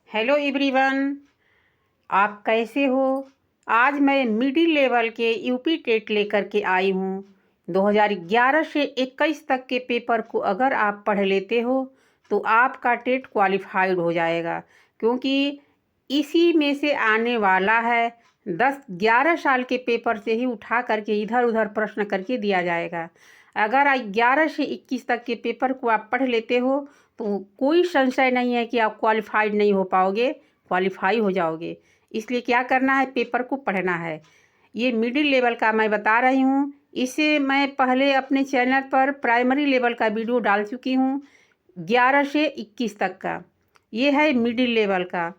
Hello everyone, आप कैसे हो। आज मैं मिडिल लेवल के यूपी टेट लेकर के आई हूँ। 2011 से 21 तक के पेपर को अगर आप पढ़ लेते हो तो आपका टेट क्वालिफाइड हो जाएगा, क्योंकि इसी में से आने वाला है। 10-11 साल के पेपर से ही उठा करके इधर उधर प्रश्न करके दिया जाएगा। अगर 11 से 21 तक के पेपर को आप पढ़ लेते हो तो कोई संशय नहीं है कि आप क्वालिफाइड नहीं हो पाओगे, क्वालिफाई हो जाओगे। इसलिए क्या करना है, पेपर को पढ़ना है। ये मिडिल लेवल का मैं बता रही हूँ। इसे मैं पहले अपने चैनल पर प्राइमरी लेवल का वीडियो डाल चुकी हूँ, 11 से 21 तक का। ये है मिडिल लेवल का,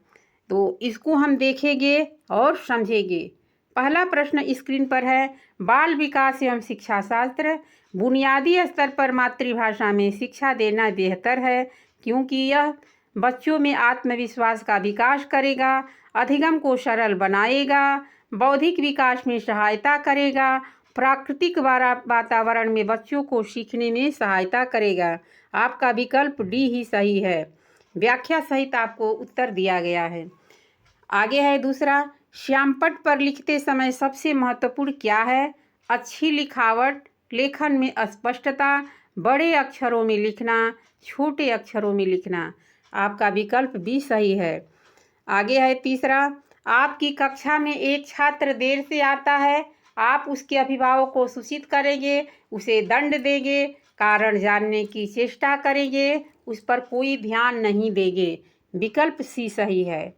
तो इसको हम देखेंगे और समझेंगे। पहला प्रश्न स्क्रीन पर है, बाल विकास एवं शिक्षा शास्त्र। बुनियादी स्तर पर मातृभाषा में शिक्षा देना बेहतर है, क्योंकि यह बच्चों में आत्मविश्वास का विकास करेगा, अधिगम को सरल बनाएगा, बौद्धिक विकास में सहायता करेगा, प्राकृतिक वातावरण में बच्चों को सीखने में सहायता करेगा। आपका विकल्प डी ही सही है। व्याख्या सहित आपको उत्तर दिया गया है। आगे है दूसरा, श्यामपट्ट पर लिखते समय सबसे महत्वपूर्ण क्या है। अच्छी लिखावट, लेखन में स्पष्टता, बड़े अक्षरों में लिखना, छोटे अक्षरों में लिखना। आपका विकल्प बी सही है। आगे है तीसरा, आपकी कक्षा में एक छात्र देर से आता है, आप उसके अभिभावक को सूचित करेंगे, उसे दंड देंगे, कारण जानने की चेष्टा करेंगे, उस पर कोई ध्यान नहीं देंगे। विकल्प सी सही है।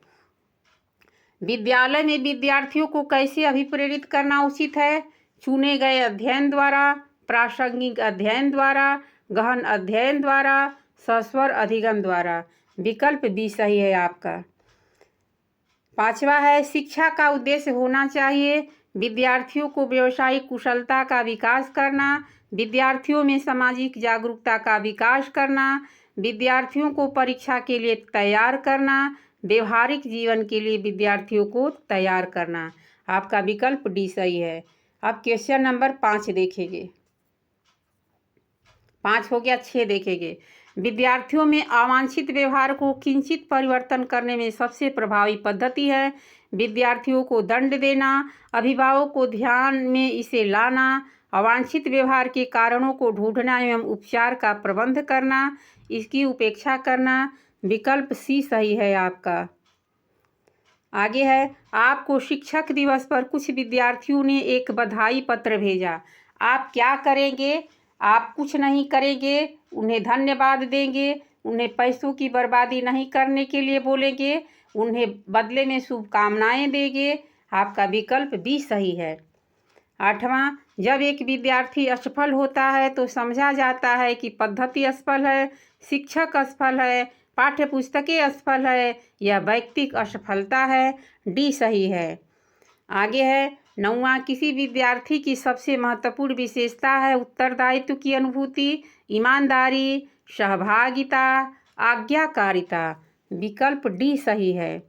विद्यालय में विद्यार्थियों को कैसे अभिप्रेरित करना उचित है। चुने गए अध्ययन द्वारा, प्रासंगिक अध्ययन द्वारा, गहन अध्ययन द्वारा, सस्वर अधिगम द्वारा। विकल्प बी सही है आपका। पांचवा है, शिक्षा का उद्देश्य होना चाहिए विद्यार्थियों को व्यावसायिक कुशलता का विकास करना, विद्यार्थियों में सामाजिक जागरूकता का विकास करना, विद्यार्थियों को परीक्षा के लिए तैयार करना, व्यवहारिक जीवन के लिए विद्यार्थियों को तैयार करना। आपका विकल्प डी सही है। अब क्वेश्चन नंबर 5 देखेंगे। 5 हो गया, 6 देखेंगे। विद्यार्थियों में अवांछित व्यवहार को किंचित परिवर्तन करने में सबसे प्रभावी पद्धति है विद्यार्थियों को दंड देना, अभिभावक को ध्यान में इसे लाना, अवांछित व्यवहार के कारणों को ढूंढना एवं उपचार का प्रबंध करना, इसकी उपेक्षा करना। विकल्प सी सही है आपका। आगे है, आपको शिक्षक दिवस पर कुछ विद्यार्थियों ने एक बधाई पत्र भेजा, आप क्या करेंगे। आप कुछ नहीं करेंगे, उन्हें धन्यवाद देंगे, उन्हें पैसों की बर्बादी नहीं करने के लिए बोलेंगे, उन्हें बदले में शुभकामनाएं देंगे। आपका विकल्प बी सही है। 8वां, जब एक विद्यार्थी असफल होता है तो समझा जाता है कि पद्धति असफल है, शिक्षक असफल है, पाठ्य पुस्तकें असफल है या वैयक्तिक असफलता है। डी सही है। आगे है 9वां, किसी विद्यार्थी की सबसे महत्वपूर्ण विशेषता है उत्तरदायित्व की अनुभूति, ईमानदारी, सहभागिता, आज्ञाकारिता। विकल्प डी सही है।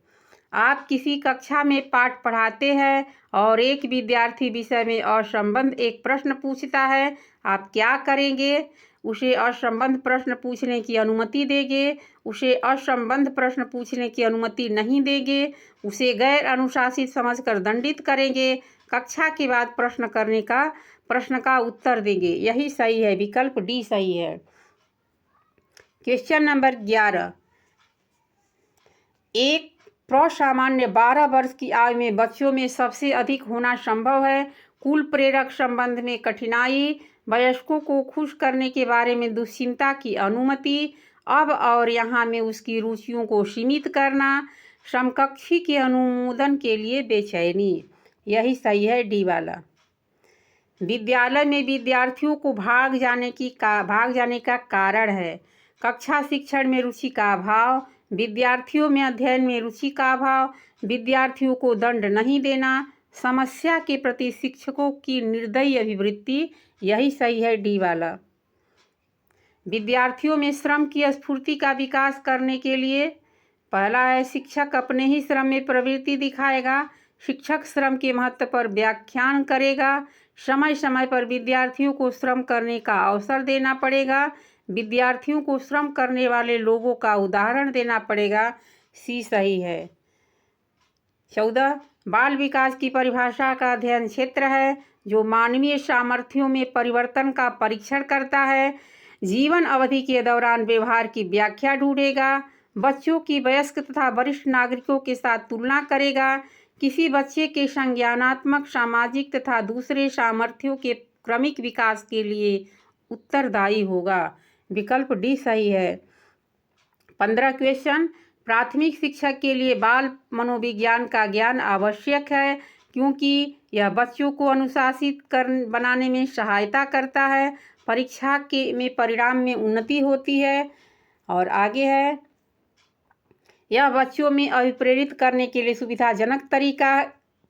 आप किसी कक्षा में पाठ पढ़ाते हैं और एक विद्यार्थी विषय में असंबद्ध एक प्रश्न पूछता है, आप क्या करेंगे। उसे असंबद्ध प्रश्न पूछने की अनुमति देंगे, उसे असंबद्ध प्रश्न पूछने की अनुमति नहीं देंगे, उसे गैर अनुशासित समझकर दंडित करेंगे, कक्षा के बाद प्रश्न का उत्तर देंगे। यही सही है। विकल्प डी सही है। क्वेश्चन नंबर 11, एक प्रसामान्य 12 वर्ष की आयु में बच्चों में सबसे अधिक होना संभव है। कुल प्रेरक संबंध में कठिनाई, वयस्कों को खुश करने के बारे में दुश्चिंता की अनुमति, अब और यहाँ में उसकी रुचियों को सीमित करना, समकक्षी के अनुमोदन के लिए बेचैनी। यही सही है, डी वाला। विद्यालय में विद्यार्थियों को भाग जाने का कारण है कक्षा शिक्षण में रुचि का अभाव, विद्यार्थियों में अध्ययन में रुचि का अभाव, विद्यार्थियों को दंड नहीं देना, समस्या के प्रति शिक्षकों की निर्दयी अभिवृत्ति। यही सही है, डी वाला। विद्यार्थियों में श्रम की स्फूर्ति का विकास करने के लिए पहला है, शिक्षक अपने ही श्रम में प्रवृत्ति दिखाएगा, शिक्षक श्रम के महत्व पर व्याख्यान करेगा, समय समय पर विद्यार्थियों को श्रम करने का अवसर देना पड़ेगा, विद्यार्थियों को श्रम करने वाले लोगों का उदाहरण देना पड़ेगा, सी सही है। 14 बाल विकास की परिभाषा का अध्ययन क्षेत्र है जो मानवीय सामर्थ्यों में परिवर्तन का परीक्षण करता है, जीवन अवधि के दौरान व्यवहार की व्याख्या ढूंढेगा, बच्चों की वयस्क तथा वरिष्ठ नागरिकों के साथ तुलना करेगा, किसी बच्चे के संज्ञानात्मक, सामाजिक तथा दूसरे सामर्थ्यों के क्रमिक विकास के लिए उत्तरदायी होगा। विकल्प डी सही है। 15 क्वेश्चन प्राथमिक शिक्षक के लिए बाल मनोविज्ञान का ज्ञान आवश्यक है क्योंकि यह बच्चों को अनुशासित बनाने में सहायता करता है, परीक्षा में परिणाम में उन्नति होती है। और आगे है, यह बच्चों में अभिप्रेरित करने के लिए सुविधाजनक तरीका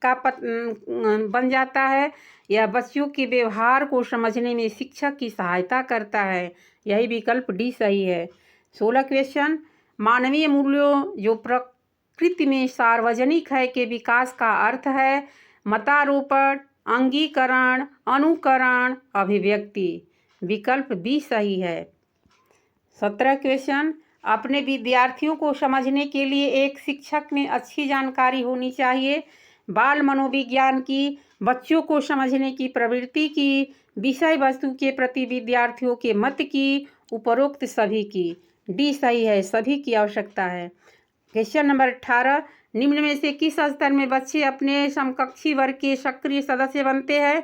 का बन जाता है, यह बच्चों के व्यवहार को समझने में शिक्षक की सहायता करता है। यही विकल्प डी सही है। 16 क्वेश्चन मानवीय मूल्यों जो प्रकृति में सार्वजनिक है के विकास का अर्थ है मतारोपण, अंगीकरण, अनुकरण, अभिव्यक्ति। विकल्प बी सही है। 17 क्वेश्चन अपने विद्यार्थियों को समझने के लिए एक शिक्षक में अच्छी जानकारी होनी चाहिए। बाल मनोविज्ञान की बच्चों को समझने की प्रवृत्ति की, विषय वस्तु के प्रति विद्यार्थियों के मत की, उपरोक्त सभी की। डी सही है, सभी की आवश्यकता है। क्वेश्चन नंबर 18 निम्न में से किस स्तर में बच्चे अपने समकक्षी वर्ग के सक्रिय सदस्य बनते हैं?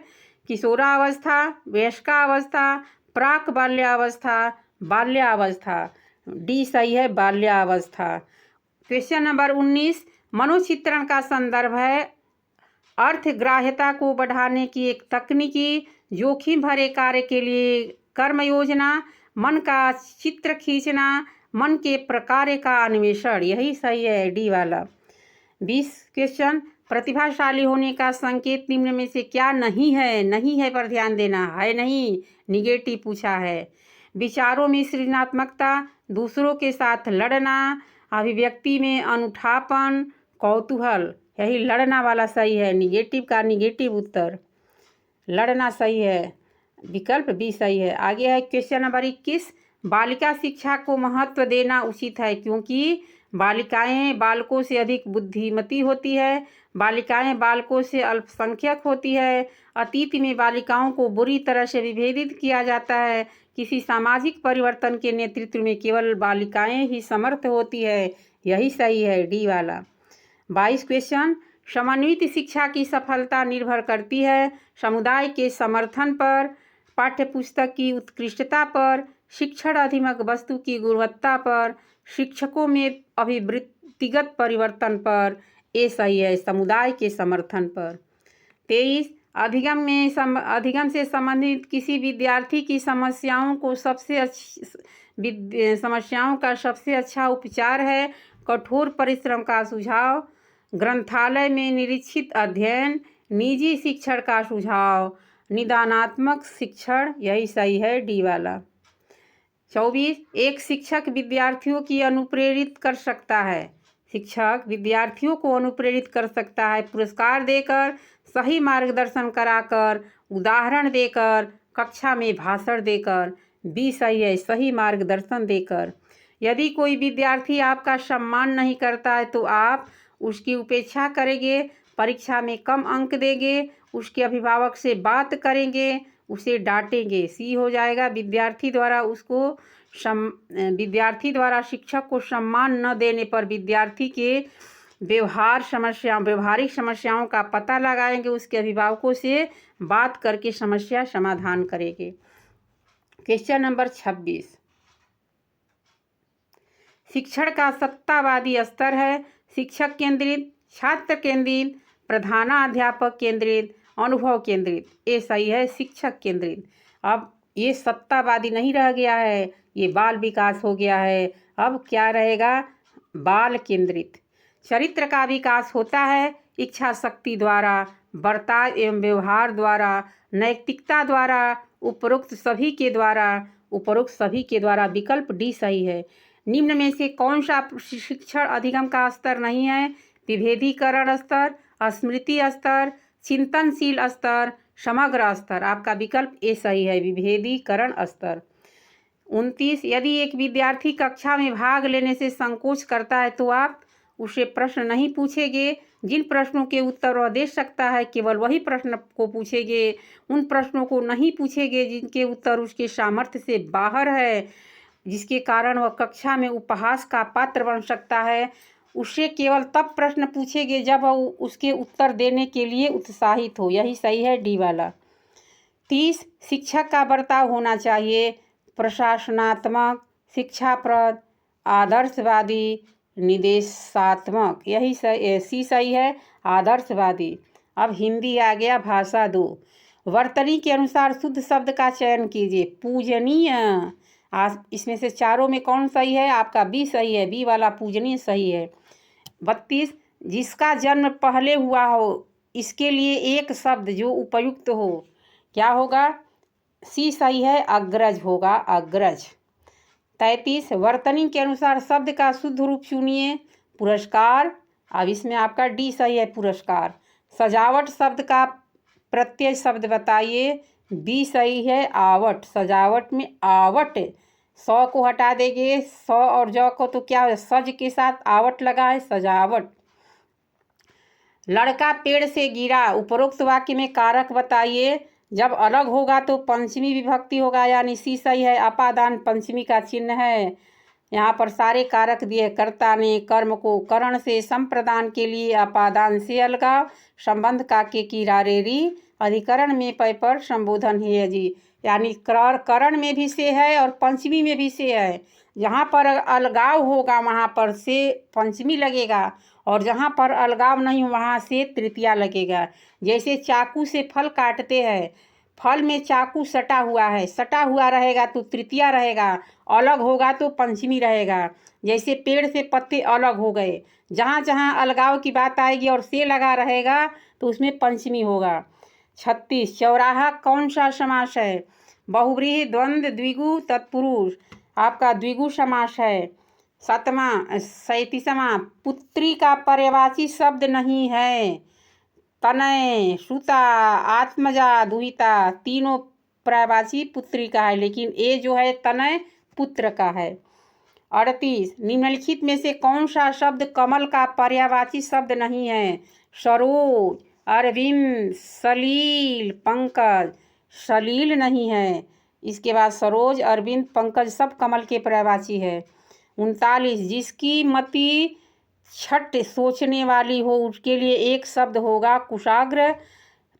किशोरावस्था, वयस्कावस्था, प्राक बाल्यावस्था, बाल्यावस्था। डी सही है, बाल्यावस्था। क्वेश्चन नंबर 19 मनोचित्रण का संदर्भ है अर्थग्राह्यता को बढ़ाने की एक तकनीकी, जोखिम भरे कार्य के लिए कर्म योजना, मन का चित्र खींचना, मन के प्रकार का अन्वेषण। यही सही है, डी वाला। 20 क्वेश्चन प्रतिभाशाली होने का संकेत निम्न में से क्या नहीं है? नहीं है पर ध्यान देना है, नहीं निगेटिव पूछा है। विचारों में सृजनात्मकता, दूसरों के साथ लड़ना, अभिव्यक्ति में अनूठापन, कौतूहल। यही लड़ना वाला सही है, निगेटिव का निगेटिव उत्तर लड़ना सही है। विकल्प बी सही है। आगे है क्वेश्चन नंबर 21 बालिका शिक्षा को महत्व देना उचित है क्योंकि बालिकाएं बालकों से अधिक बुद्धिमती होती है, बालिकाएं बालकों से अल्पसंख्यक होती है, अतीत में बालिकाओं को बुरी तरह से विभेदित किया जाता है, किसी सामाजिक परिवर्तन के नेतृत्व में केवल बालिकाएं ही समर्थ होती है। यही सही है, डी वाला। 22 क्वेश्चन समन्वित शिक्षा की सफलता निर्भर करती है समुदाय के समर्थन पर, पाठ्यपुस्तक की उत्कृष्टता पर, शिक्षण अधिगम वस्तु की गुणवत्ता पर, शिक्षकों में अभिवृत्तिगत परिवर्तन पर। ए सही है, समुदाय के समर्थन पर। 23 अधिगम से संबंधित किसी विद्यार्थी की समस्याओं का सबसे अच्छा उपचार है कठोर परिश्रम का सुझाव, ग्रंथालय में निरीक्षित अध्ययन, निजी शिक्षण का सुझाव, निदानात्मक शिक्षण। यही सही है, डी वाला। 24 एक शिक्षक विद्यार्थियों की अनुप्रेरित कर सकता है। शिक्षक विद्यार्थियों को अनुप्रेरित कर सकता है पुरस्कार देकर, सही मार्गदर्शन कराकर, उदाहरण देकर, कक्षा में भाषण देकर। बी सही है, सही मार्गदर्शन देकर। यदि कोई विद्यार्थी आपका सम्मान नहीं करता है तो आप उसकी उपेक्षा करेंगे, परीक्षा में कम अंक देंगे, उसके अभिभावक से बात करेंगे, उसे डांटेंगे। सी हो जाएगा, विद्यार्थी द्वारा शिक्षक को सम्मान न देने पर विद्यार्थी के व्यवहारिक समस्याओं का पता लगाएंगे, उसके अभिभावकों से बात करके समस्या समाधान करेंगे। क्वेश्चन नंबर 26 शिक्षण का सत्तावादी स्तर है शिक्षक केंद्रित, छात्र केंद्रित, प्रधानाध्यापक केंद्रित, अनुभव केंद्रित। ये सही है, शिक्षक केंद्रित। अब ये सत्तावादी नहीं रह गया है, ये बाल विकास हो गया है। अब क्या रहेगा? बाल केंद्रित। चरित्र का विकास होता है इच्छा शक्ति द्वारा, बर्ताव एवं व्यवहार द्वारा, नैतिकता द्वारा, उपरोक्त सभी के द्वारा। विकल्प डी सही है। निम्न में से कौन सा शिक्षण अधिगम का स्तर नहीं है? विभेदीकरण स्तर, स्मृति स्तर, चिंतनशील स्तर, समग्र स्तर। आपका विकल्प ए सही है, विभेदीकरण स्तर। 29 यदि एक विद्यार्थी कक्षा में भाग लेने से संकोच करता है तो आप उससे प्रश्न नहीं पूछेंगे। जिन प्रश्नों के उत्तर वह दे सकता है केवल वही प्रश्न को पूछेंगे। उन प्रश्नों को नहीं पूछेंगे जिनके उत्तर उसके सामर्थ्य से बाहर है, जिसके कारण वह कक्षा में उपहास का पात्र बन सकता है। उससे केवल तब प्रश्न पूछेंगे जब वह उसके उत्तर देने के लिए उत्साहित हो। यही सही है, डी वाला। 30 शिक्षक का बर्ताव होना चाहिए प्रशासनात्मक, शिक्षाप्रद, आदर्शवादी, निदेशात्मक। यही सही, सी सही है, आदर्शवादी। अब हिंदी आ गया, भाषा 2। वर्तनी के अनुसार शुद्ध शब्द का चयन कीजिए। पूजनीय, आज इसमें से चारों में कौन सही है? आपका बी सही है, बी वाला पूजनीय सही है। 32 जिसका जन्म पहले हुआ हो इसके लिए एक शब्द जो उपयुक्त हो, क्या होगा? सी सही है, अग्रज होगा, अग्रज। 33 वर्तनी के अनुसार शब्द का शुद्ध रूप चुनिए। पुरस्कार, अब इसमें आपका डी सही है, पुरस्कार। सजावट शब्द का प्रत्यय शब्द बताइए। बी सही है, आवट। सजावट में आवट, सौ को हटा देंगे, सौ और जौ को, तो क्या सज के साथ आवट लगा है, सजावट। लड़का पेड़ से गिरा, उपरोक्त वाक्य में कारक बताइए। जब अलग होगा तो पंचमी विभक्ति होगा, यानी सी सही है, अपादान पंचमी का चिन्ह है। यहाँ पर सारे कारक दिए। कर्ता ने कर्म को करण से संप्रदान के लिए अपादान से अलगाव, संबंध का के की रारेरी, अधिकरण में पै पर संबोधन है जी, यानी करण में भी से है और पंचमी में भी से है। जहाँ पर अलगाव होगा वहाँ पर से पंचमी लगेगा, और जहाँ पर अलगाव नहीं हो वहाँ से तृतीया लगेगा। जैसे चाकू से फल काटते हैं, फल में चाकू सटा हुआ है, सटा हुआ रहेगा तो तृतीया रहेगा, अलग होगा तो पंचमी रहेगा। जैसे पेड़ से पत्ते अलग हो गए, जहाँ जहाँ अलगाव की बात आएगी और से लगा रहेगा तो उसमें पंचमी होगा। 36 चौराहा कौन सा समास है? बहुव्रीहि, द्वंद्व, द्विगु, तत्पुरुष। आपका द्विगु समास है। 37वां पुत्री का पर्यायवाची शब्द नहीं है। तनय, सुता, आत्मजा, दुहिता, तीनों पर्यायवाची पुत्री का है, लेकिन ए जो है तनय पुत्र का है। 38 निम्नलिखित में से कौन सा शब्द कमल का पर्यायवाची शब्द नहीं है? सरोज, अरविंद, सलील, पंकज। सलील नहीं है। इसके बाद सरोज, अरविंद, पंकज सब कमल के पर्यायवाची है। 39 जिसकी मति छठ सोचने वाली हो उसके लिए एक शब्द होगा कुशाग्र,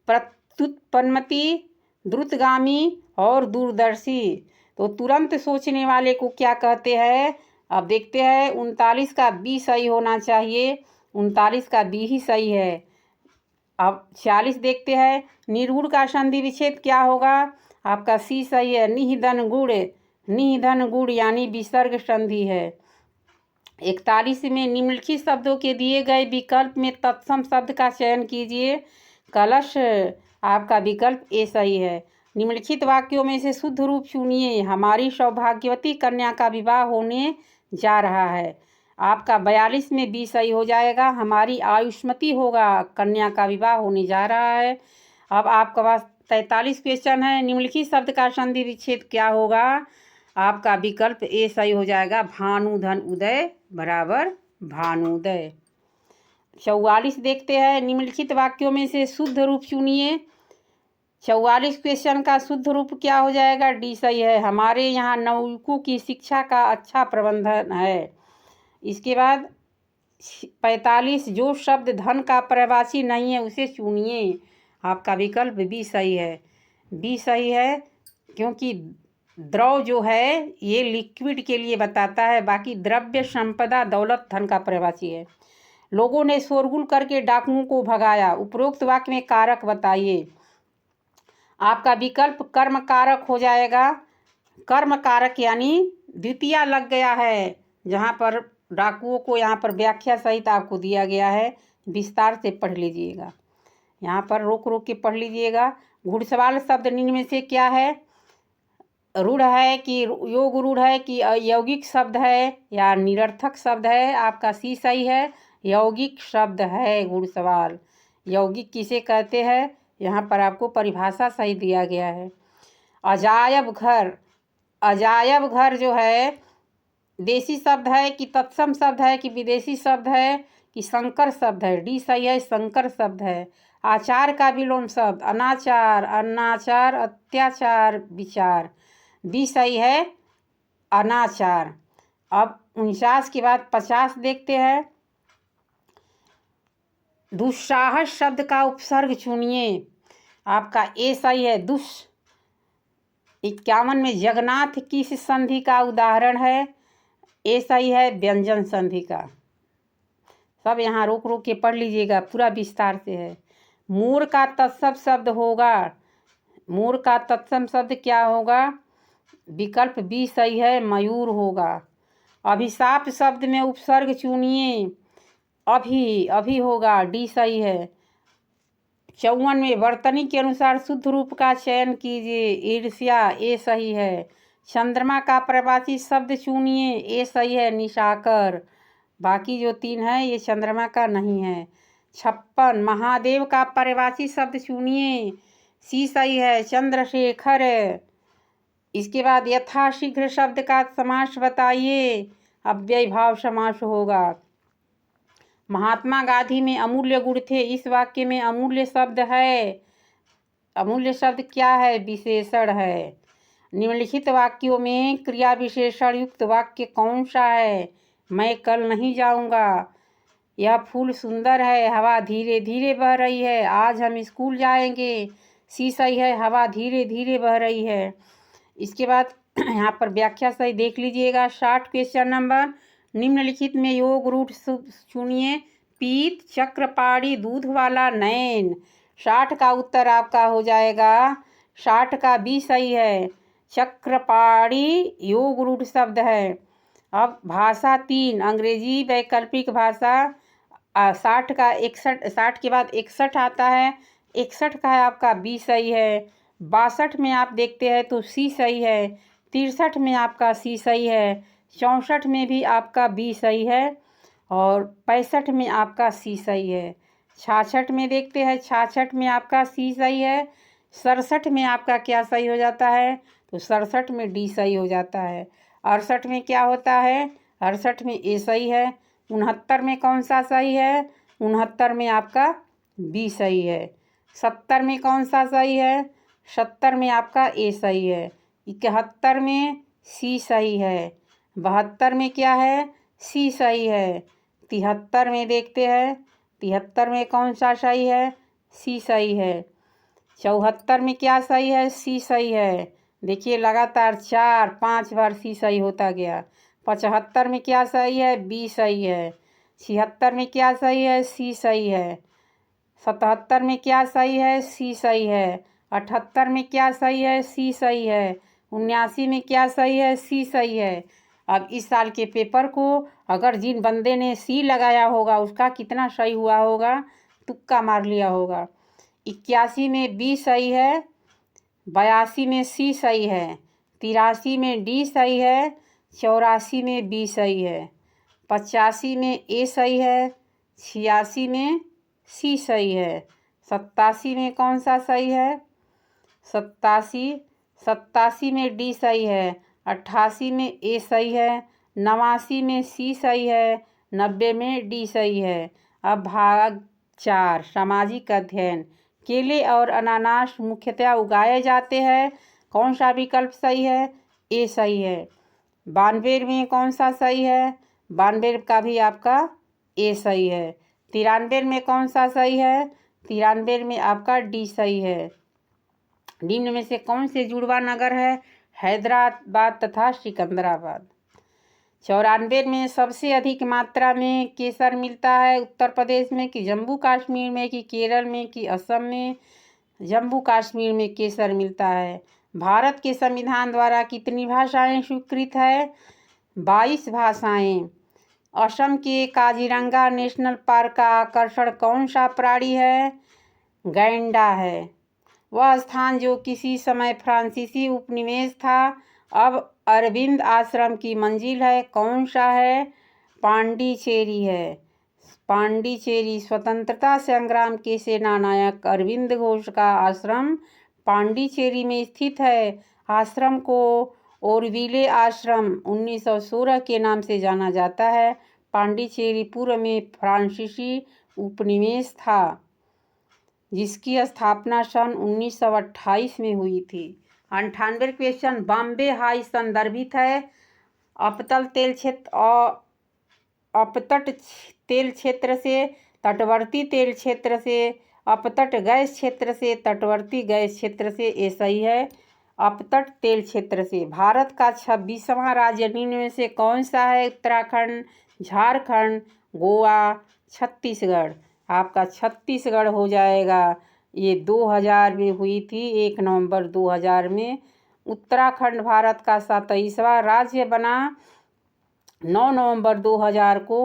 प्रत्युत्पन्नमति, द्रुतगामी और दूरदर्शी। तो तुरंत सोचने वाले को क्या कहते हैं? अब देखते हैं। 39 का बी सही होना चाहिए, 39 का बी ही सही है। अब 40 देखते हैं। निर्गुण का संधि विच्छेद क्या होगा? आपका सी सही है, निधन गुण, निधन गुण यानी विसर्ग संधि है। 41 में निम्नलिखित शब्दों के दिए गए विकल्प में तत्सम शब्द का चयन कीजिए। कलश, आपका विकल्प ए सही है। निम्नलिखित वाक्यों में से शुद्ध रूप चुनिए। हमारी सौभाग्यवती कन्या का विवाह होने जा रहा है। आपका 42 में बी सही हो जाएगा, हमारी आयुष्मती होगा, कन्या का विवाह होने जा रहा है। अब आपके पास 43 क्वेश्चन है। निम्नलिखित शब्द का संधि विच्छेद क्या होगा? आपका विकल्प ए सही हो जाएगा, भानुधन उदय बराबर भानुदय। 44 देखते हैं। निम्नलिखित वाक्यों में से शुद्ध रूप चुनिए। 44 क्वेश्चन का शुद्ध रूप क्या हो जाएगा? डी सही है, हमारे यहाँ नवयुवकों की शिक्षा का अच्छा प्रबंधन है। इसके बाद 45 जो शब्द धन का पर्यायवाची नहीं है उसे चुनिए। आपका विकल्प बी सही है, बी सही है, क्योंकि द्रव जो है ये लिक्विड के लिए बताता है, बाकी द्रव्य, संपदा, दौलत धन का पर्यायवाची है। लोगों ने शोरगुल करके डाकुओं को भगाया। उपरोक्त वाक्य में कारक बताइए। आपका विकल्प कर्म कारक हो जाएगा। कर्म कारक यानी द्वितीया लग गया है, जहाँ पर डाकुओं को यहाँ पर व्याख्या सहित आपको दिया गया है, विस्तार से पढ़ लीजिएगा। यहाँ पर रोक रोक के पढ़ लीजिएगा। घुड़सवार शब्द निम्न में से क्या है? रूढ़ है कि योग रूढ़ है कि यौगिक शब्द है या निरर्थक शब्द है? आपका सी सही है, यौगिक शब्द है घुड़सवार। यौगिक किसे कहते हैं? यहाँ पर आपको परिभाषा सही दिया गया है। अजायब घर, अजायब घर जो है देसी शब्द है कि तत्सम शब्द है कि विदेशी शब्द है कि संकर शब्द है? डी सही है, संकर शब्द है। आचार का विलोम शब्द अनाचार, अनाचार, अत्याचार, विचार। डी सही है, अनाचार। अब 49 के बाद 50 देखते हैं। दुस्साहस शब्द का उपसर्ग चुनिए। आपका ए सही है, दुस। 51 में जगन्नाथ किस संधि का उदाहरण है? ए सही है, व्यंजन संधि का। सब यहाँ रोक रोक के पढ़ लीजिएगा, पूरा विस्तार से है। मोर का तत्सम शब्द होगा, मोर का तत्सम शब्द क्या होगा? विकल्प बी सही है, मयूर होगा। अभिशाप शब्द में उपसर्ग चुनिए। अभी होगा, डी सही है। 54 में वर्तनी के अनुसार शुद्ध रूप का चयन कीजिए। ईर्ष्या, ए सही है। चंद्रमा का प्रवाची शब्द चुनिए। ए सही है, निशाकर। बाकी जो 3 है ये चंद्रमा का नहीं है। 56 महादेव का प्रवाची शब्द चुनिए। सी सही है, चंद्रशेखर। इसके बाद यथाशीघ्र शब्द का समास बताइए। अव्ययीभाव समास होगा। महात्मा गांधी में अमूल्य गुण थे, इस वाक्य में अमूल्य शब्द है। अमूल्य शब्द क्या है? विशेषण है। निम्नलिखित वाक्यों में क्रिया विशेषण युक्त वाक्य कौन सा है? मैं कल नहीं जाऊंगा। यह फूल सुंदर है, हवा धीरे धीरे बह रही है। आज हम स्कूल जाएंगे। सी सही है, हवा धीरे धीरे बह रही है। इसके बाद यहाँ पर व्याख्या सही देख लीजिएगा। 60 क्वेश्चन नंबर। निम्नलिखित में योग रूट चुनिए। पीत, चक्रपाणी, दूध वाला, नैन। 60 का उत्तर आपका हो जाएगा, 60 का बी सही है। चक्रपाणी योग रूट शब्द है। अब भाषा 3 अंग्रेजी वैकल्पिक भाषा। 60 का 61, 60 के बाद 61 आता है। 61 का है आपका बी सही है। 62 में आप देखते हैं तो सी सही है। 63 में आपका सी सही है। 64 में भी आपका बी सही है और 65 में आपका सी सही है। 66 में देखते हैं, 66 में आपका सी सही है। 67 में आपका क्या सही हो जाता है? तो 67 में डी सही हो जाता है। 68 में क्या होता है? 68 में ए सही है। 69 में कौन सा सही है? 69 में आपका बी सही है। 70 में कौन सा सही है? 70 में आपका ए सही है। 71 में सी सही है। 72 में क्या है? सी सही है। 73 में देखते हैं, 73 में कौन सा सही है? सी सही है। 74 में क्या सही है? सी सही है। देखिए लगातार 4-5 बार सी सही होता गया। 75 में क्या सही है? बी सही है। 76 में क्या सही है? सी सही है। 77 में क्या सही है? सी सही है। 78 में क्या सही है? सी सही है। 79 में क्या सही है? सी सही है। अब इस साल के पेपर को अगर जिन बंदे ने सी लगाया होगा उसका कितना सही हुआ होगा? तुक्का मार लिया होगा। 81 में बी सही है। 82 में सी सही है। 83 में डी सही है। 84 में बी सही है। 85 में ए सही है। 86 में सी सही है। 87 में कौन सा सही है? 87 में डी सही है। 88 में ए सही है। 89 में सी सही है। 90 में डी सही है। अब भाग 4 सामाजिक अध्ययन। केले और अनानास मुख्यतः उगाए जाते हैं। कौन सा विकल्प सही है? ए सही है। 92 में कौन सा सही है? 92 का भी आपका ए सही है। 93 में कौन सा सही है? 93 में आपका डी सही है। निम्न में से कौन से जुड़वा नगर है? हैदराबाद तथा सिकंदराबाद। 94 में सबसे अधिक मात्रा में केसर मिलता है उत्तर प्रदेश में कि जम्मू कश्मीर में कि केरल में कि असम में? जम्मू कश्मीर में केसर मिलता है। भारत के संविधान द्वारा कितनी भाषाएं स्वीकृत है? 22 भाषाएं। असम के काजीरंगा नेशनल पार्क का आकर्षण कौन सा प्राणी है? गैंडा है। वह स्थान जो किसी समय फ्रांसीसी उपनिवेश था अब अरविंद आश्रम की मंजिल है, कौन सा है? पांडिचेरी है। पांडिचेरी स्वतंत्रता संग्राम के सेनानायक अरविंद घोष का आश्रम पांडिचेरी में स्थित है। आश्रम को ओरविले आश्रम 1916 के नाम से जाना जाता है। पांडिचेरी पूर्व में फ्रांसीसी उपनिवेश था जिसकी स्थापना सन 1928 में हुई थी। 98 क्वेश्चन, बॉम्बे हाई संदर्भित है अपतल तेल क्षेत्र और अपतट तेल क्षेत्र से, तटवर्ती तेल क्षेत्र से, अपतट गैस क्षेत्र से, तटवर्ती गैस क्षेत्र से। ये सही है, अपतट तेल क्षेत्र से। भारत का 26वां राज्य निम्न में से कौन सा है? उत्तराखंड, झारखंड, गोवा, छत्तीसगढ़। आपका छत्तीसगढ़ हो जाएगा। ये 2000 में हुई थी, 1 नवंबर 2000 में। उत्तराखंड भारत का 27वां राज्य बना 9 नवंबर 2000 को,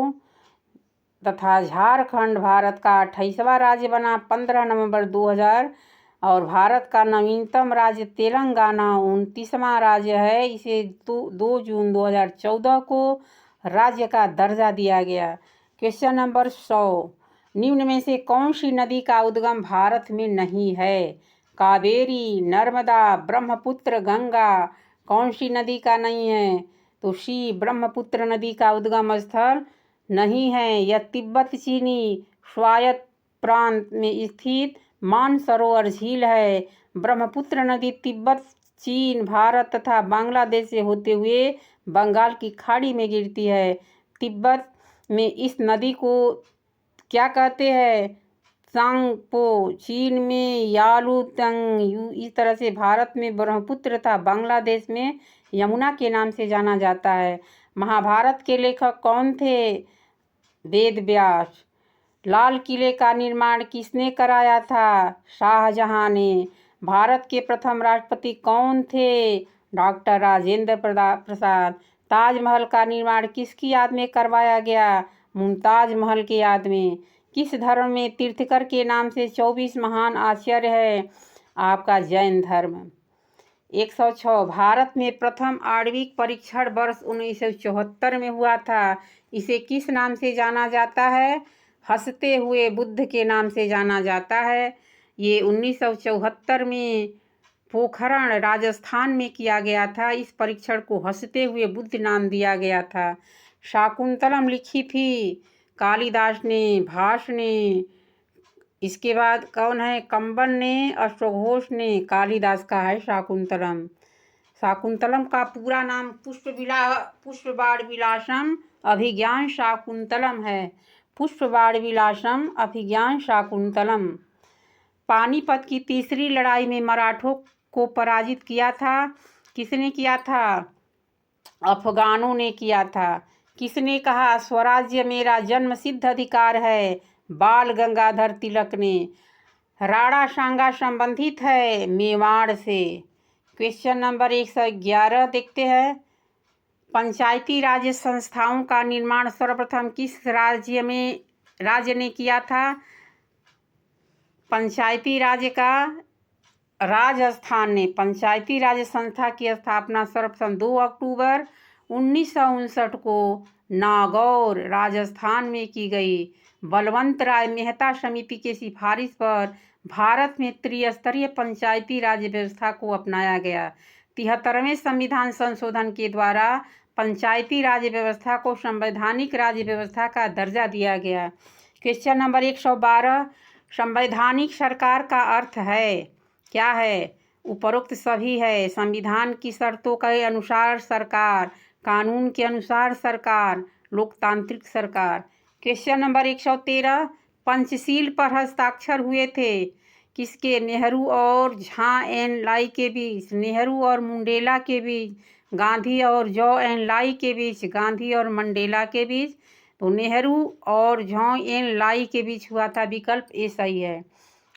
तथा झारखंड भारत का 28वां राज्य बना 15 नवंबर 2000। और भारत का नवीनतम राज्य तेलंगाना 29वां राज्य है। इसे 2 जून 2014 को राज्य का दर्जा दिया गया। क्वेश्चन नंबर 100, निम्न में से कौन सी नदी का उद्गम भारत में नहीं है? कावेरी, नर्मदा, ब्रह्मपुत्र, गंगा। कौन सी नदी का नहीं है? तो सी, ब्रह्मपुत्र नदी का उद्गम स्थल नहीं है। यह तिब्बत चीनी स्वायत्त प्रांत में स्थित मानसरोवर झील है। ब्रह्मपुत्र नदी तिब्बत, चीन, भारत तथा बांग्लादेश से होते हुए बंगाल की खाड़ी में गिरती है। तिब्बत में इस नदी को क्या कहते हैं? सांगपो। चीन में यालुतंग। इस तरह से भारत में ब्रह्मपुत्र तथा बांग्लादेश में यमुना के नाम से जाना जाता है। महाभारत के लेखक कौन थे? वेद व्यास। लाल किले का निर्माण किसने कराया था? शाहजहां ने। भारत के प्रथम राष्ट्रपति कौन थे? डॉक्टर राजेंद्र प्रसाद। ताजमहल का निर्माण किसकी याद में करवाया गया? मुमताज महल की याद में। किस धर्म में तीर्थंकर के नाम से 24 महान आचार्य है? आपका जैन धर्म। 106, भारत में प्रथम आणविक परीक्षण वर्ष 1974 में हुआ था। इसे किस नाम से जाना जाता है? हंसते हुए बुद्ध के नाम से जाना जाता है। ये 1974 में पोखरण राजस्थान में किया गया था। इस परीक्षण को हंसते हुए बुद्ध नाम दिया गया था। शाकुंतलम लिखी थी कालिदास ने, भास ने। इसके बाद कौन है? कंबन ने, अश्वघोष ने। कालिदास का है शाकुंतलम। शाकुंतलम का पूरा नाम पुष्पबाण विलासम अभिज्ञान शाकुंतलम है। पुष्पबाण विलासम अभिज्ञान शाकुंतलम। पानीपत की तीसरी लड़ाई में मराठों को पराजित किया था। किसने किया था? अफगानों ने किया था। किसने कहा स्वराज्य मेरा जन्मसिद्ध अधिकार है? बाल गंगाधर तिलक ने। राणा सांगा संबंधित है मेवाड़ से। क्वेश्चन नंबर 111 देखते हैं। पंचायती राज संस्थाओं का निर्माण सर्वप्रथम किस राज्य ने किया था? पंचायती राज का राजस्थान ने। पंचायती राज संस्था की स्थापना सर्वप्रथम 2 अक्टूबर 1959 को नागौर राजस्थान में की गई। बलवंत राय मेहता समिति की सिफारिश पर भारत में त्रिस्तरीय पंचायती राज व्यवस्था को अपनाया गया। 73वें संविधान संशोधन के द्वारा पंचायती राज व्यवस्था को संवैधानिक राज्य व्यवस्था का दर्जा दिया गया। क्वेश्चन नंबर 112, संवैधानिक सरकार का अर्थ है? क्या है? उपरोक्त सभी है। संविधान की शर्तों के अनुसार सरकार, कानून के अनुसार सरकार, लोकतांत्रिक सरकार। क्वेश्चन नंबर 113, पंचशील पर हस्ताक्षर हुए थे किसके? नेहरू और झां एन लाई के बीच, नेहरू और मंडेला के बीच, गांधी और जॉ एन लाई के बीच, गांधी और मंडेला के बीच। तो नेहरू और जॉ एन लाई के बीच हुआ था। विकल्प ए सही है।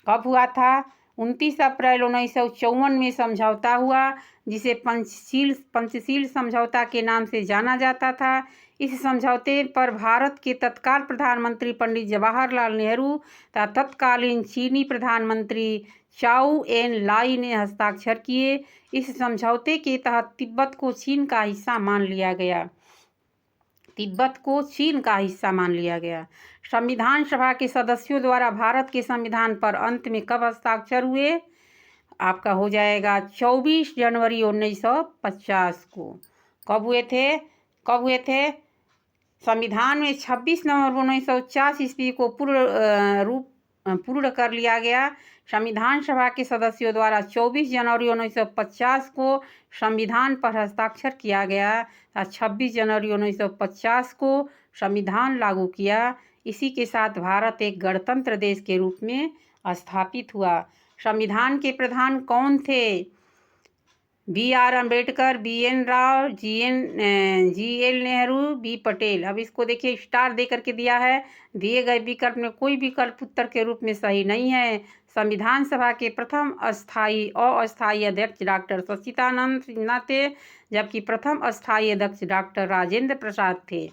कब हुआ था? 29 अप्रैल 1954 में समझौता हुआ, जिसे पंचशील समझौता के नाम से जाना जाता था। इस समझौते पर भारत के तत्काल प्रधानमंत्री पंडित जवाहरलाल नेहरू तथा तत्कालीन चीनी प्रधानमंत्री चाउ एन लाई ने हस्ताक्षर किए। इस समझौते के तहत तिब्बत को चीन का हिस्सा मान लिया गया। तिब्बत को चीन का हिस्सा मान लिया गया। संविधान सभा के सदस्यों द्वारा भारत के संविधान पर अंत में कब हस्ताक्षर हुए? आपका हो जाएगा 24 जनवरी 1950 को। कब हुए थे? संविधान में 26 नवंबर 1949 ईस्वी को पूर्ण कर लिया गया। संविधान सभा के सदस्यों द्वारा 24 जनवरी 1950 को संविधान पर हस्ताक्षर किया गया। 26 जनवरी 1950 को संविधान लागू किया। इसी के साथ भारत एक गणतंत्र देश के रूप में स्थापित हुआ। संविधान के प्रधान कौन थे? B.R. Ambedkar, B.N. Rao, G.L. Nehru, B. Patel. अब इसको देखिए, स्टार दे करके दिया है। दिए गए विकल्प में कोई विकल्प उत्तर के रूप में सही नहीं है। संविधान सभा के प्रथम अस्थायी अध्यक्ष डॉक्टर सच्चिदानंद सिन्हा थे, जबकि प्रथम अस्थायी अध्यक्ष डॉक्टर राजेंद्र प्रसाद थे।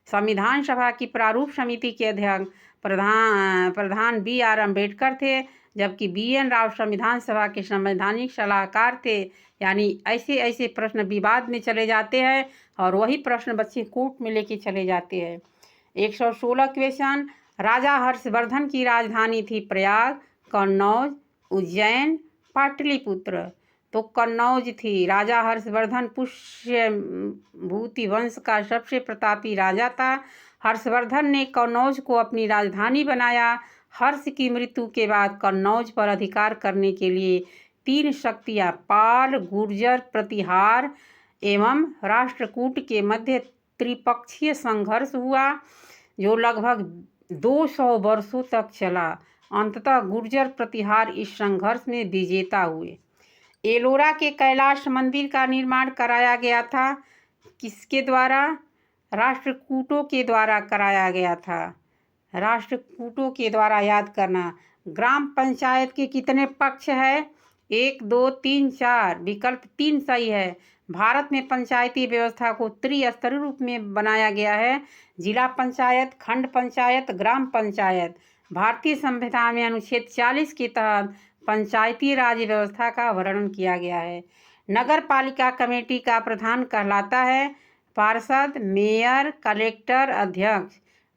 संविधान सभा की प्रारूप समिति के अध्यक्ष प्रधान B.R. अम्बेडकर थे, जबकि B.N. राव संविधान सभा के संवैधानिक सलाहकार थे। यानी ऐसे प्रश्न विवाद में चले जाते हैं और वही प्रश्न बच्चे कोर्ट में लेके चले जाते हैं। 116 क्वेश्चन। राजा हर्षवर्धन की राजधानी थी प्रयाग, कन्नौज, उज्जैन, पाटलिपुत्र। तो कन्नौज थी। राजा हर्षवर्धन पुष्यभूति वंश का सबसे प्रतापी राजा था। हर्षवर्धन ने कन्नौज को अपनी राजधानी बनाया। हर्ष की मृत्यु के बाद कन्नौज पर अधिकार करने के लिए 3 शक्तियाँ पाल, गुर्जर, प्रतिहार एवं राष्ट्रकूट के मध्य त्रिपक्षीय संघर्ष हुआ, जो लगभग 200 वर्षों तक चला। अंततः गुर्जर प्रतिहार इस संघर्ष में विजेता हुए। एलोरा के कैलाश मंदिर का निर्माण कराया गया था। किसके द्वारा? राष्ट्रकूटों के द्वारा कराया गया था। राष्ट्रकूटों के द्वारा, याद करना। ग्राम पंचायत के कितने पक्ष है? 1, 2, 3, 4। विकल्प 3 सही है। भारत में पंचायती व्यवस्था को त्रिस्तरीय रूप में बनाया गया है। जिला पंचायत, खंड पंचायत, ग्राम पंचायत। भारतीय संविधान में अनुच्छेद 40 के तहत पंचायती राज व्यवस्था का वर्णन किया गया है। नगर पालिका कमेटी का प्रधान कहलाता है पार्षद, मेयर, कलेक्टर,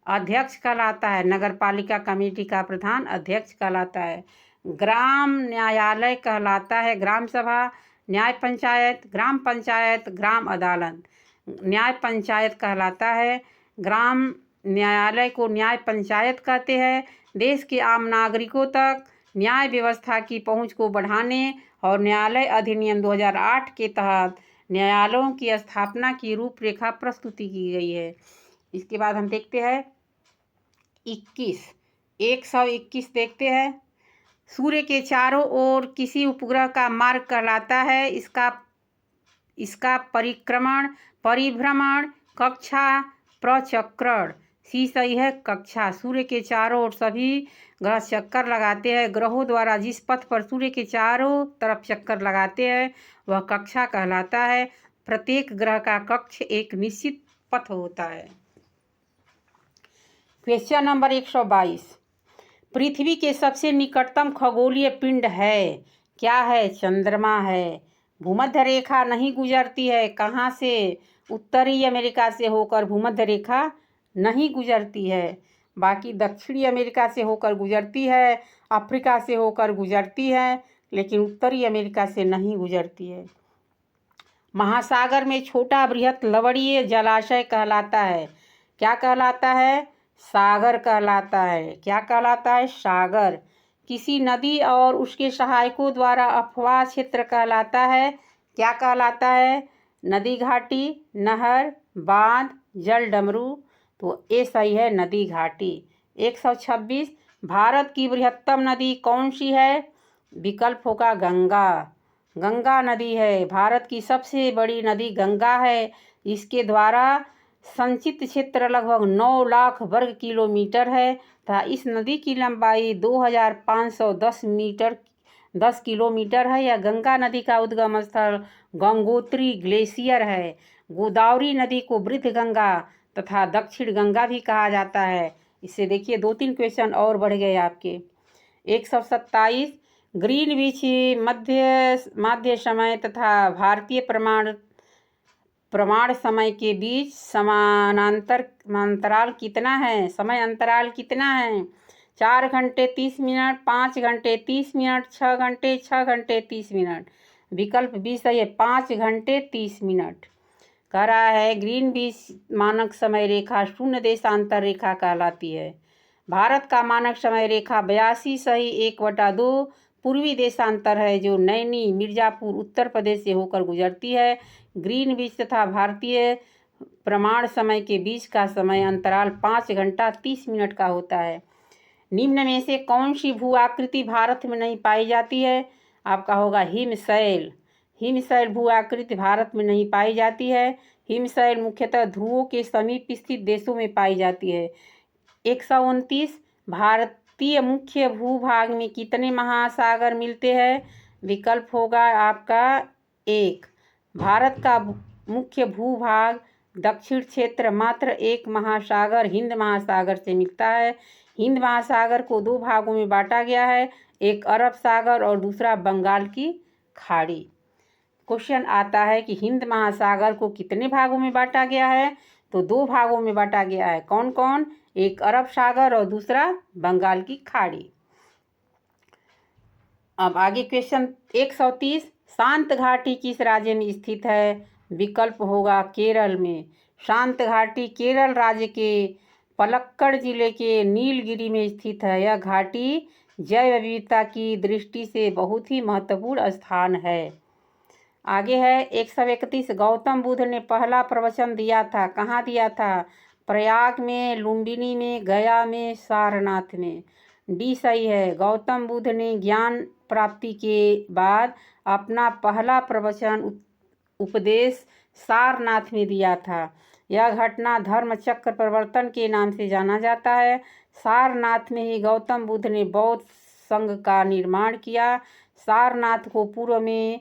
अध्यक्ष कहलाता है। नगर पालिका कमेटी का प्रधान अध्यक्ष कहलाता है। ग्राम न्यायालय कहलाता है ग्राम सभा, न्याय पंचायत, ग्राम पंचायत, ग्राम अदालत। न्याय पंचायत कहलाता है। ग्राम न्यायालय को न्याय पंचायत कहते हैं। देश के आम नागरिकों तक न्याय व्यवस्था की पहुंच को बढ़ाने और न्यायालय अधिनियम 2008 के तहत न्यायालयों की स्थापना की रूपरेखा प्रस्तुति की गई है। इसके बाद हम देखते हैं 121 देखते हैं। सूर्य के चारों ओर किसी उपग्रह का मार्ग कहलाता है इसका परिभ्रमण, कक्षा, प्रचक्रण। सी सही है, कक्षा। सूर्य के चारों ओर सभी ग्रह चक्कर लगाते हैं। ग्रहों द्वारा जिस पथ पर सूर्य के चारों तरफ चक्कर लगाते हैं वह कक्षा कहलाता है। प्रत्येक ग्रह का कक्ष एक निश्चित पथ होता है। Question number 122। पृथ्वी के सबसे निकटतम खगोलीय पिंड है? क्या है? चंद्रमा है। भूमध्य रेखा नहीं गुजरती है। कहाँ से? उत्तरी अमेरिका से होकर भूमध्य रेखा नहीं गुजरती है। बाकी दक्षिणी अमेरिका से होकर गुजरती है, अफ्रीका से होकर गुजरती है, लेकिन उत्तरी अमेरिका से नहीं गुजरती है। महासागर में छोटा बृहत लवणीय जलाशय कहलाता है। क्या कहलाता है? सागर कहलाता है। क्या कहलाता है? सागर। किसी नदी और उसके सहायकों द्वारा अपवाह क्षेत्र कहलाता है। क्या कहलाता है? नदी घाटी, नहर, बांध, जल डमरू। तो ये सही है, नदी घाटी। 126। भारत की बृहत्तम नदी कौन सी है? विकल्प होगा गंगा। गंगा नदी है। भारत की सबसे बड़ी नदी गंगा है। इसके द्वारा संचित क्षेत्र लगभग 9 लाख वर्ग किलोमीटर है तथा इस नदी की लंबाई 2510 किलोमीटर है। यह गंगा नदी का उद्गम स्थल गंगोत्री ग्लेशियर है। गोदावरी नदी को वृद्ध गंगा तथा दक्षिण गंगा भी कहा जाता है। इससे देखिए 2-3 क्वेश्चन और बढ़ गए आपके। 127। ग्रीनविच मध्य समय तथा भारतीय प्रमाण समय के बीच समय अंतराल कितना है? 4 घंटे 30 मिनट, 5 घंटे 30 मिनट, 6 घंटे 6 घंटे 30 मिनट। विकल्प बी सही है, 5 घंटे 30 मिनट। कह रहा है ग्रीनविच मानक समय रेखा शून्य देशांतर रेखा कहलाती है। भारत का मानक समय रेखा 82 सही 1/2 पूर्वी देशांतर है जो नैनी मिर्जापुर उत्तर प्रदेश से होकर गुजरती है। ग्रीनविच तथा भारतीय प्रमाण समय के बीच का समय अंतराल 5 घंटा 30 मिनट का होता है। निम्न में से कौन सी भू आकृति भारत में नहीं पाई जाती है? आपका होगा हिमशैल। हिमशैल भू आकृति भारत में नहीं पाई जाती है। हिमशैल मुख्यतः ध्रुवों के समीप स्थित देशों में पाई जाती है। 129 भारतीय मुख्य भूभाग में कितने महासागर मिलते हैं? विकल्प होगा आपका 1। भारत का मुख्य भूभाग दक्षिण क्षेत्र मात्र एक महासागर हिंद महासागर से मिलता है। हिंद महासागर को 2 भागों में बांटा गया है, एक अरब सागर और दूसरा बंगाल की खाड़ी। क्वेश्चन आता है कि हिंद महासागर को कितने भागों में बांटा गया है? तो 2 भागों में बांटा गया है। कौन कौन? एक अरब सागर और दूसरा बंगाल की खाड़ी। अब आगे क्वेश्चन 130 शांत घाटी किस राज्य में स्थित है? विकल्प होगा केरल में। शांत घाटी केरल राज्य के पलक्कड़ जिले के नीलगिरी में स्थित है। यह घाटी जैव विविधता की दृष्टि से बहुत ही महत्वपूर्ण स्थान है। आगे है 131 गौतम बुद्ध ने पहला प्रवचन दिया था, कहाँ दिया था? प्रयाग में, लुम्बिनी में, गया में, सारनाथ में। डी सही है। गौतम बुद्ध ने ज्ञान प्राप्ति के बाद अपना पहला प्रवचन उपदेश सारनाथ में दिया था। यह घटना धर्म चक्र प्रवर्तन के नाम से जाना जाता है। सारनाथ में ही गौतम बुद्ध ने बौद्ध संघ का निर्माण किया। सारनाथ को पूर्व में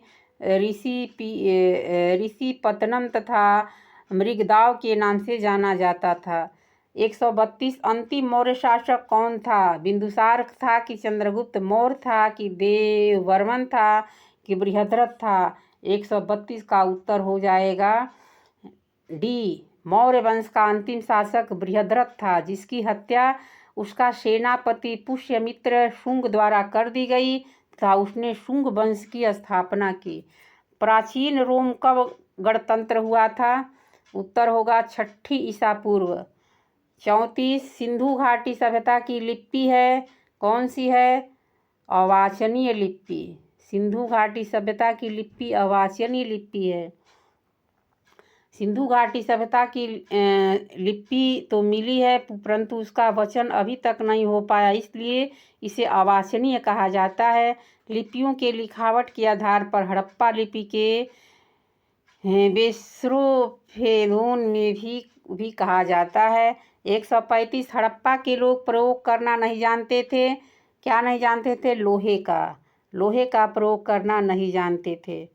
ऋषिपत्तनम तथा मृगदाव के नाम से जाना जाता था। 132 अंतिम मौर्य शासक कौन था? बिंदुसार था कि चंद्रगुप्त मौर्य था कि देववर्मन था कि बृहद्रथ था? 132 का उत्तर हो जाएगा डी। मौर्य वंश का अंतिम शासक बृहद्रथ था, जिसकी हत्या उसका सेनापति पुष्यमित्र शुंग द्वारा कर दी गई तथा उसने शुंग वंश की स्थापना की। प्राचीन रोम कब गणतंत्र हुआ था? उत्तर होगा 6 ईसा पूर्व। 34 सिंधु घाटी सभ्यता की लिपि है, कौन सी है? अवाचनीय लिपि। सिंधु घाटी सभ्यता की लिपि अवाचनीय लिपि है। सिंधु घाटी सभ्यता की लिपि तो मिली है परंतु उसका वचन अभी तक नहीं हो पाया, इसलिए इसे अवाचनीय कहा जाता है। लिपियों के लिखावट के आधार पर हड़प्पा लिपि के बेस्रोफेलोन में भी कहा जाता है। 135 हड़प्पा के लोग प्रयोग करना नहीं जानते थे। क्या नहीं जानते थे? लोहे का प्रयोग करना नहीं जानते थे।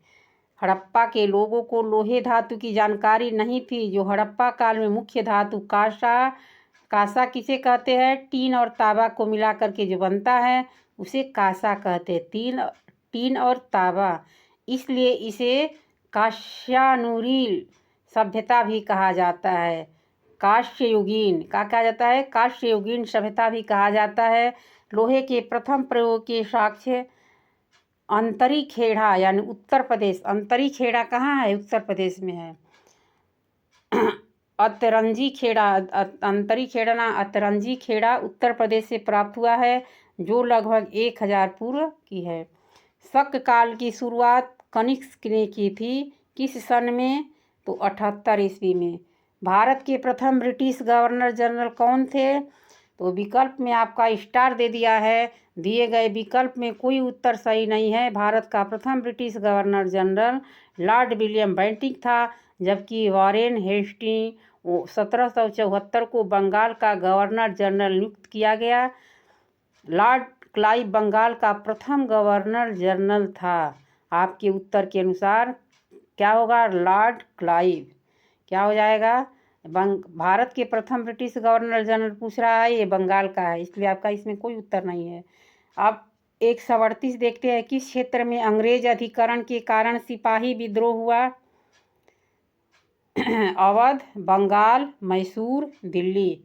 हड़प्पा के लोगों को लोहे धातु की जानकारी नहीं थी। जो हड़प्पा काल में मुख्य धातु कांसा किसे कहते हैं? टीन और तांबा को मिलाकर के जो बनता है उसे कांसा कहते हैं। टीन और तांबा, इसलिए इसे कांस्यानुरील सभ्यता भी कहा जाता है। कांस्ययुगीन क्या कहा जाता है? कांस्ययुगीन सभ्यता भी कहा जाता है। लोहे के प्रथम प्रयोग के साक्ष्य अंतरीखेड़ा यानी उत्तर प्रदेश। अंतरीखेड़ा कहाँ है? उत्तर प्रदेश में है। अतरंजी खेड़ा उत्तर प्रदेश से प्राप्त हुआ है, जो लगभग 1000 पूर्व की है। शक काल की शुरुआत कनिष्क ने की थी, किस सन में? तो 78 ईस्वी में। भारत के प्रथम ब्रिटिश गवर्नर जनरल कौन थे? तो विकल्प में आपका स्टार दे दिया है। दिए गए विकल्प में कोई उत्तर सही नहीं है। भारत का प्रथम British governor general Lord William Bentinck था, जबकि वॉरेन हेस्टिंग्स 1774 को बंगाल का गवर्नर जनरल नियुक्त किया गया। लॉर्ड क्लाइव बंगाल का प्रथम गवर्नर जनरल था। आपके उत्तर के अनुसार क्या होगा? Lord Clive. क्या हो जाएगा? भारत के प्रथम ब्रिटिश गवर्नर जनरल पूछ रहा है, ये बंगाल का है, इसलिए आपका इसमें कोई उत्तर नहीं है। अब 138 देखते हैं, किस क्षेत्र में अंग्रेज अधिकरण के कारण सिपाही विद्रोह हुआ? अवध, बंगाल, मैसूर, दिल्ली।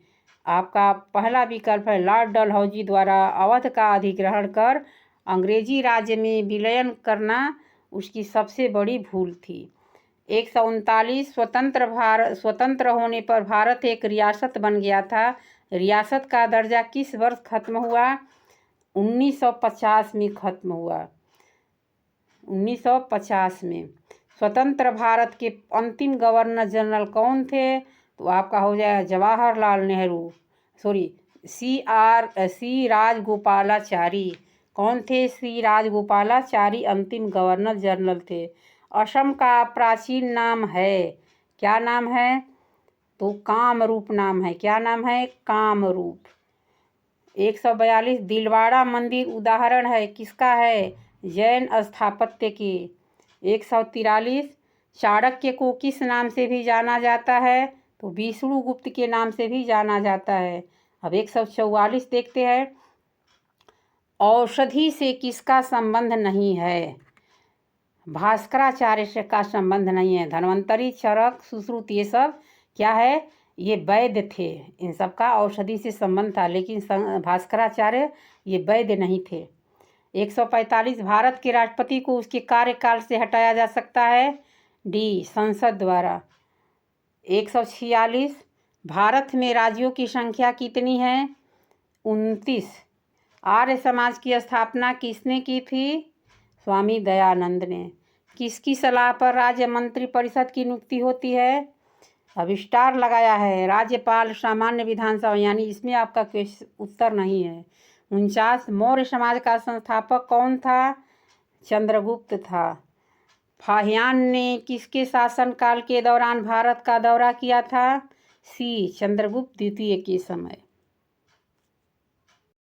आपका पहला विकल्प है लॉर्ड डलहौजी द्वारा अवध का अधिग्रहण कर अंग्रेजी राज्य में विलयन करना उसकी सबसे बड़ी भूल थी। 139 स्वतंत्र होने पर भारत एक रियासत बन गया था। रियासत का दर्जा किस वर्ष खत्म हुआ? 1950 में खत्म हुआ। 1950 में। स्वतंत्र भारत के अंतिम गवर्नर जनरल कौन थे? तो आपका हो जाएगा जवाहरलाल नेहरू, सी राजगोपालाचारी। कौन थे? सी राजगोपालाचारी अंतिम गवर्नर जनरल थे। असम का प्राचीन नाम है, क्या नाम है? तो कामरूप नाम है। क्या नाम है? कामरूप। 142 दिलवाड़ा मंदिर उदाहरण है, किसका है? जैन स्थापत्य के। 143 चाणक्य को किस नाम से भी जाना जाता है? तो विष्णुगुप्त के नाम से भी जाना जाता है। अब 144 देखते हैं। औषधि से किसका संबंध नहीं है? भास्कराचार्य से का संबंध नहीं है। धन्वंतरी, चरक, सुश्रुत ये सब क्या है? ये वैद्य थे। इन सब का औषधि से संबंध था, लेकिन भास्कराचार्य ये वैद्य नहीं थे। 145 भारत के राष्ट्रपति को उसके कार्यकाल से हटाया जा सकता है? डी, संसद द्वारा। 146 भारत में राज्यों की संख्या कितनी है? 29। आर्य समाज की स्थापना किसने की थी? स्वामी दयानंद ने। किसकी सलाह पर राज्य मंत्री परिषद की नियुक्ति होती है? अब स्टार लगाया है, राज्यपाल, सामान्य विधानसभा, यानी इसमें आपका उत्तर नहीं है। 49 मौर्य समाज का संस्थापक कौन था? चंद्रगुप्त था। फाहियान ने किसके शासनकाल के दौरान भारत का दौरा किया था? सी, चंद्रगुप्त द्वितीय के समय।